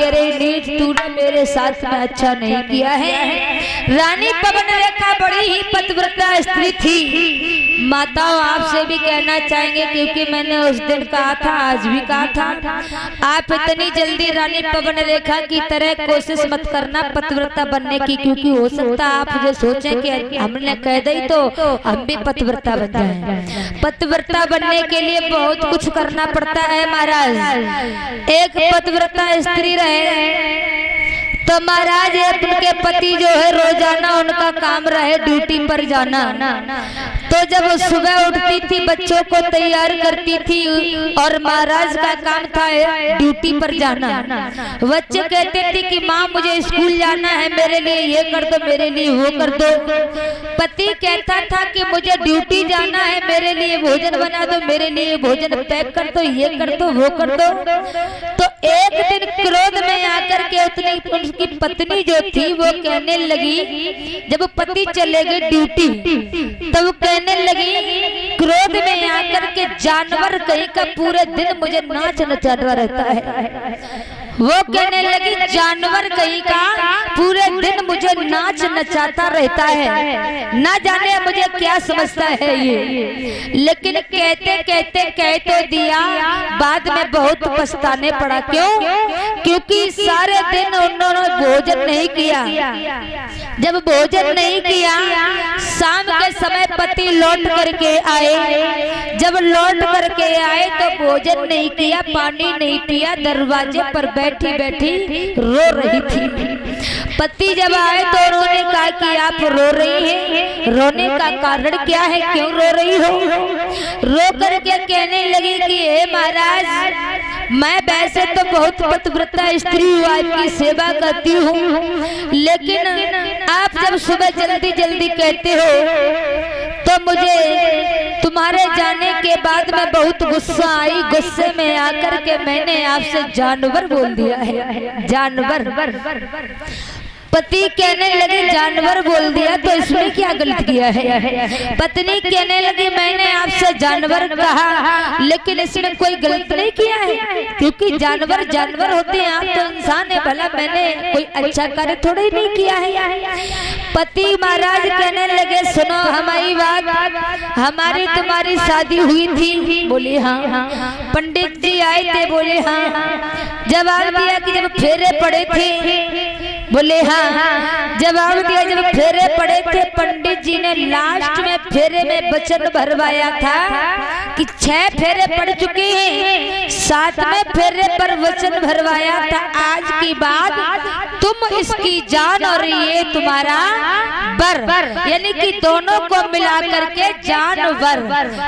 अरे नीच तूने मेरे साथ में अच्छा नहीं किया है। रानी पवन रेखा बड़ी ही पतिव्रता स्त्री थी। माताओं आपसे भी कहना चाहेंगे, क्योंकि मैंने उस दिन कहा था, आज भी कहा था, आप इतनी जल्दी रानी पवन रेखा की तरह कोशिश मत करना पतिव्रता बनने की, क्योंकि हो सकता है आप जो सोचें कि हमने कह दी तो हम भी पतिव्रता बन जाएं। पतिव्रता बनने के लिए बहुत कुछ करना पड़ता है महाराज। एक पतिव्रता स्त्री रहे तो महाराज उनके पति जो है रोजाना उनका काम रहे ड्यूटी पर जाना, तो जब सुबह उठती थी बच्चों को तैयार करती थी और महाराज का काम था ड्यूटी पर जाना। बच्चे कहते थे कि माँ मुझे स्कूल जाना है, मेरे लिए ये कर दो, मेरे लिए वो कर दो। पति कहता था कि मुझे ड्यूटी जाना है, मेरे लिए भोजन बना दो, मेरे लिए भोजन पैक कर दो, ये कर दो, वो कर दो। तो एक दिन क्रोध में आकर के उसकी पत्नी जो थी वो कहने लगी, जब पति चले गए ड्यूटी तब कहने लगी क्रोध में आकर के, जानवर कहीं का पूरे दिन मुझे नाच नचाता रहता है। वो कहने लगी जानवर कहीं का पूरे दिन मुझे नाच नचाता रहता है, ना जाने मुझे क्या समझता है ये। लेकिन कहते कहते कह तो दिया, बाद में बहुत पछताने पड़ा। क्यों? क्योंकि सारे दिन उन्होंने भोजन नहीं किया। जब भोजन नहीं किया, शाम के समय पति लौट करके आए। जब लौट करके आए तो भोजन नहीं किया, पानी नहीं पिया, दरवाजे पर बैठी बैठी रो रही थी। पति जब आए तो उन्होंने कहा कि आप रो रही हैं, रोने का कारण क्या है, क्यों रो रही हो? रो करके कहने लगी कि हे महाराज, मैं वैसे तो बहुत पतिव्रता स्त्री हूँ, आपकी सेवा करती हूँ, लेकिन आप जब सुबह जल्दी जल्दी कहते हो तो मुझे तुम्हारे जाने के बाद में बहुत गुस्सा आई। गुस्से में आकर के मैंने आपसे जानवर बोल दिया है, जानवर। पति कहने लगे जानवर बोल दिया तो इसमें क्या गलत किया है? पत्नी कहने लगी मैंने आपसे जानवर कहा, लेकिन इसमें कोई गलत नहीं किया है, क्योंकि जानवर जानवर होते हैं, आप तो इंसान है, भला मैंने कोई अच्छा कार्य थोड़ा ही नहीं किया है। पति महाराज कहने लगे सुनो हमारी बात, हमारी तुम्हारी शादी हुई थी? बोले हाँ। पंडित जी आए थे? बोले हाँ। जवाब दिया कि जब फेरे पड़े थे? बोले हाँ। जवाब दिया जब फेरे पड़े थे, पंडित जी ने लास्ट में फेरे में वचन भरवाया था कि 6 फेरे पड़ चुके हैं, 7वें फेरे पर वचन भरवाया था, आज की बात तुम इसकी जान और ये तुम्हारा बर, यानी कि दोनों को मिला करके जानवर।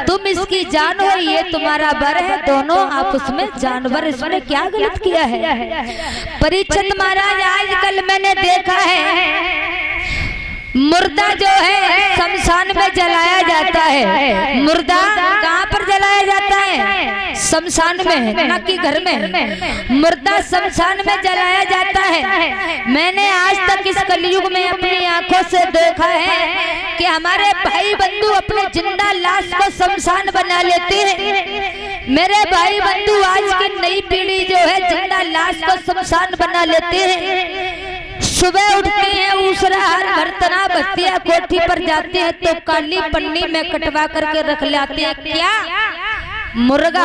तुम इसकी जान हो, ये तुम्हारा बर है, दोनों आपस में जानवर। इसमें क्या गलत किया है? परीक्षित महाराज आजकल मैंने देखा है मुर्दा जो है शमशान में जलाया जाता है। मुर्दा कहाँ पर जलाया जाता है? शमशान में, न कि घर में। मुर्दा शमशान में जलाया जाता है। मैंने आज तक इस कलयुग में अपनी आंखों से देखा है कि हमारे भाई बंधु अपने जिंदा लाश को शमशान बना लेते हैं। मेरे भाई बंधु आज की नई पीढ़ी जो है जिंदा लाश को शमशान बना लेते हैं। सुबह उठते हैं, ऊसरा बर्तना बत्तिया कोठी पर जाते हैं तो काली पन्नी में कटवा करके रख लाते हैं। क्या? मुर्गा।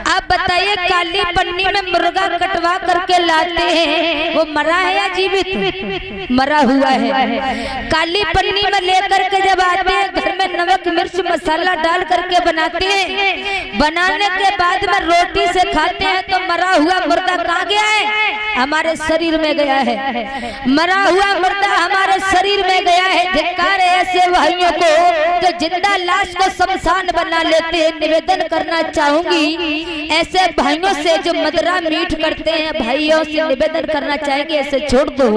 आप बताइए काली पन्नी में मुर्गा कटवा करके लाते हैं, वो मरा है या जीवित? मरा हुआ है। काली पन्नी में लेकर के जब आते हैं घर में नमक मिर्च मसाला डाल करके बनाते हैं, बनाने के बाद में रोटी से खाते हैं तो मरा हुआ मुर्गा कहाँ गया है? हमारे शरीर में गया है। मरा हुआ मुर्दा हमारे शरीर में गया है। धिक्कार ऐसे भाइयों को जो जिंदा लाश को शमशान बना लेते हैं। निवेदन करना चाहूंगी ऐसे भाइयों से जो मदरा मीठ करते हैं, भाइयों से निवेदन करना चाहेंगे ऐसे छोड़ दो।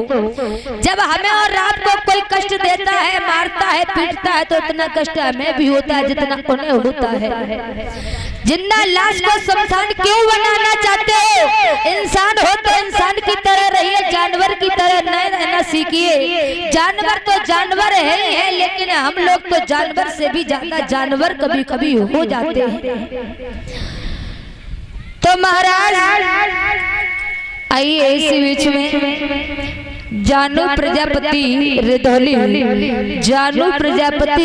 जब हमें और आपको कोई कष्ट देता है, मारता है, पीटता है तो इतना कष्ट हमें भी होता है जितना उन्हें होता है। जिंदा लाश को शमशान क्यों बनाना चाहते हो? इंसान हो तो इंसान की तरह रहिए, जानवर की तरह न रहना सीखिए। जानवर तो जानवर है, लेकिन हम लोग तो जानवर से भी ज्यादा जानवर कभी कभी हो जाते हैं। तो महाराज आइए इसी बीच में जानू प्रजापति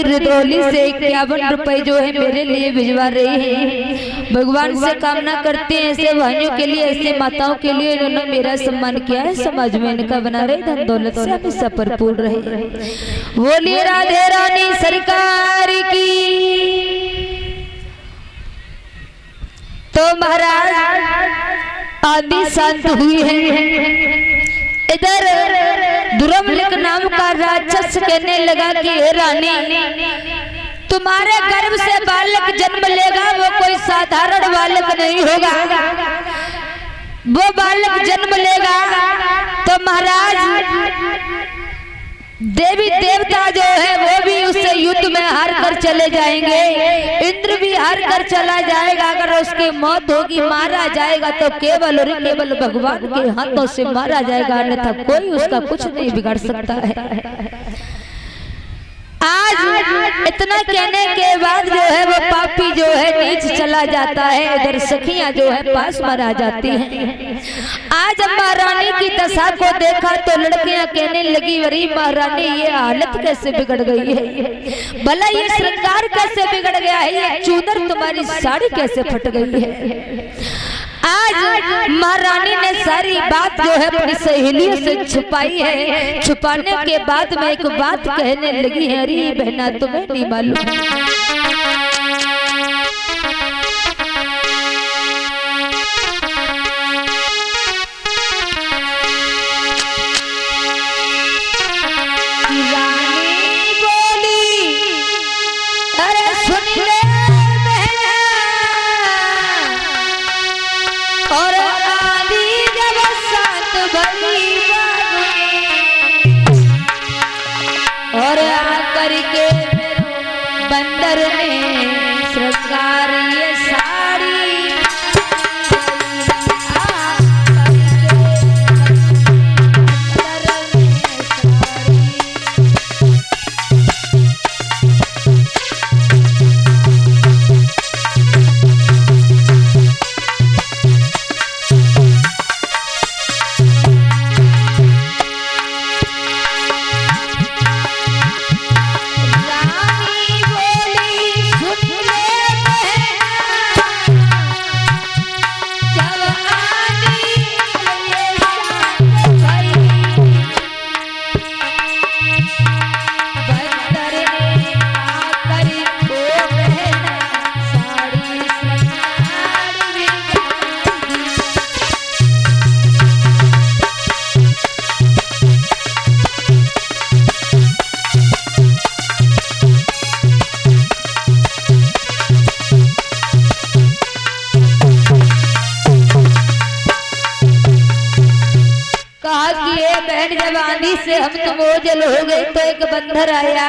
रिधौली से 51 रुपए जो है मेरे लिए भिजवा रही है। भगवान से कामना करते हैं ऐसे भाइयों के लिए, ऐसे माताओं के लिए इन्होंने मेरा सम्मान किया है, समाज में इनका बना रहे, धन दौलत से हमेशा भरपूर रहे। बोलिए राधे रानी सरकार की। तो महाराज आंधी शांत हुई है। इधर दुर्मलिक नाम का राक्षस कहने लगा कि हे रानी, तुम्हारे गर्भ से बालक जन्म लेगा, वो कोई साधारण बालक नहीं होगा। वो बालक जन्म लेगा तो महाराज देवी देवता जो है वो भी उससे युद्ध में हार कर चले जाएंगे, इंद्र भी हार कर चला जाएगा। अगर उसकी मौत होगी, मारा जाएगा तो केवल और केवल भगवान के हाथों से मारा जाएगा, अन्यथा कोई उसका कुछ नहीं बिगाड़ सकता है। आज इतना कहने के बाद जो है वो पापी जो है नीच चला जाता है। इधर सखियां जो है पास मरा जाती हैं। आज महारानी की दशा को देखा तो लड़कियां कहने लगी, अरे महारानी ये हालत कैसे बिगड़ गई है, भला ये श्रृंगार कैसे बिगड़ गया है, ये चूनर तुम्हारी साड़ी कैसे फट गई है। आज महारानी ने सारी बात जो है अपनी सहेलियों से छुपाई है। छुपाने के बाद में एक बात कहने लगी है, अरे बहना तुम्हें नहीं मालूम और आकर के बंदर ने श्रृंगार ये साड़ी से हम तुम ओझल हो गए तो एक बंदर आया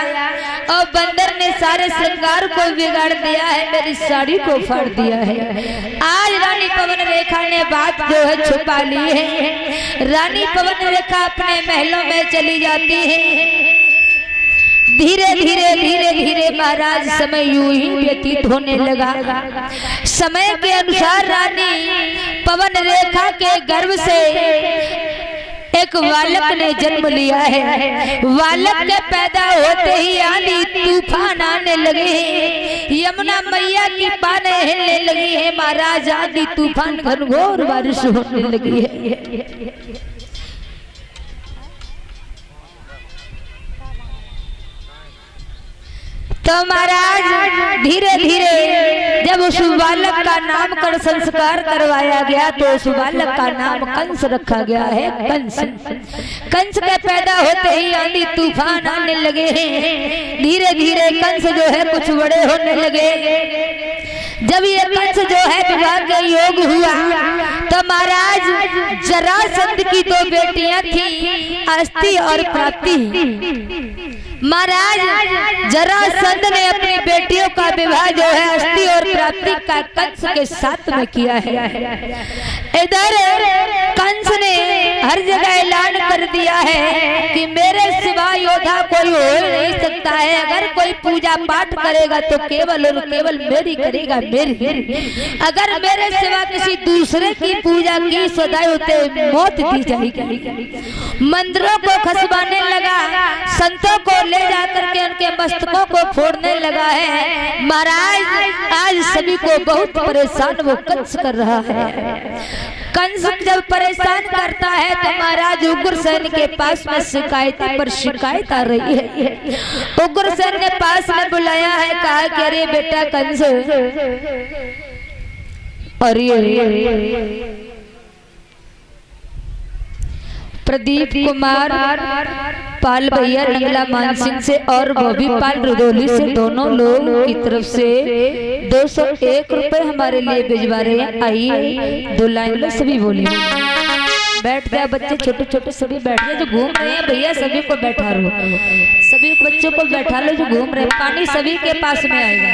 और बंदर ने सारे श्रृंगार को बिगाड़ दिया है, मेरी साड़ी को फाड़ दिया है। आज रानी पवन रेखा ने बात जो है छुपा ली है। रानी पवन रेखा अपने महलों में चली जाती है। धीरे धीरे धीरे धीरे महाराज समय यूं ही व्यतीत होने लगा। समय के अनुसार रानी पवन रेखा के गर्भ से एक बालक ने जन्म लिया है। बालक के पैदा होते ही आंधी तूफान आने लगे हैं, यमुना मैया की पाने हिलने लगी है। महाराज आंधी तूफान घनघोर बारिश होने लगी है। तो महाराज धीरे धीरे जब उस बालक का नामकरण संस्कार करवाया गया तो उस बालक का नाम कंस रखा गया है। कंस कंस के पैदा होते ही आंधी तूफान आने लगे हैं। धीरे धीरे कंस जो है कुछ बड़े होने लगे। जब ये कंस जो है विवाह का योग हुआ तो महाराज जरासंध की दो बेटियां थी, अस्ति और प्राप्ति। महाराज जरासंध ने अपनी बेटियों का विवाह जो है अस्ति और प्राप्ति का कंस के साथ में किया है। इधर कंस ने हर जगह ऐलान कर दिया है कि मेरे सिवा योद्धा कोई हो नहीं सकता है। अगर कोई पूजा पाठ करेगा तो केवल और केवल मेरी करेगा, मेरी। अगर मेरे सिवा किसी दूसरे की पूजा की सदैव उसे मौत दी जाएगी। मंदिरों को खसवाने लगा, संतों को ले जाकर के उनके मस्तकों को फोड़ने लगा है। महाराज आज सभी को बहुत परेशान वो कंस कर रहा है। कंस जब परेशान करता है तो महाराज उग्रसेन के पास में शिकायत पर शिकायत आ रही है। उग्रसेन ने पास में बुलाया है, कहा कि अरे बेटा कंस, अरे प्रदीप कुमार पाल भैया रंगला मानसिंह से और बॉबी पाल रुदौली से दोनों लोग की तरफ से 201 रुपए हमारे लिए भिजवा रहे हैं। आइए 2 लाइन में सभी बोलिए। बैठ गया बच्चे, छोटे छोटे सभी बैठ गए। जो घूम रहे हैं भैया सभी को बैठा लो, सभी बच्चों को बैठा लो जो घूम रहे हैं। पानी सभी के पास में आएगा।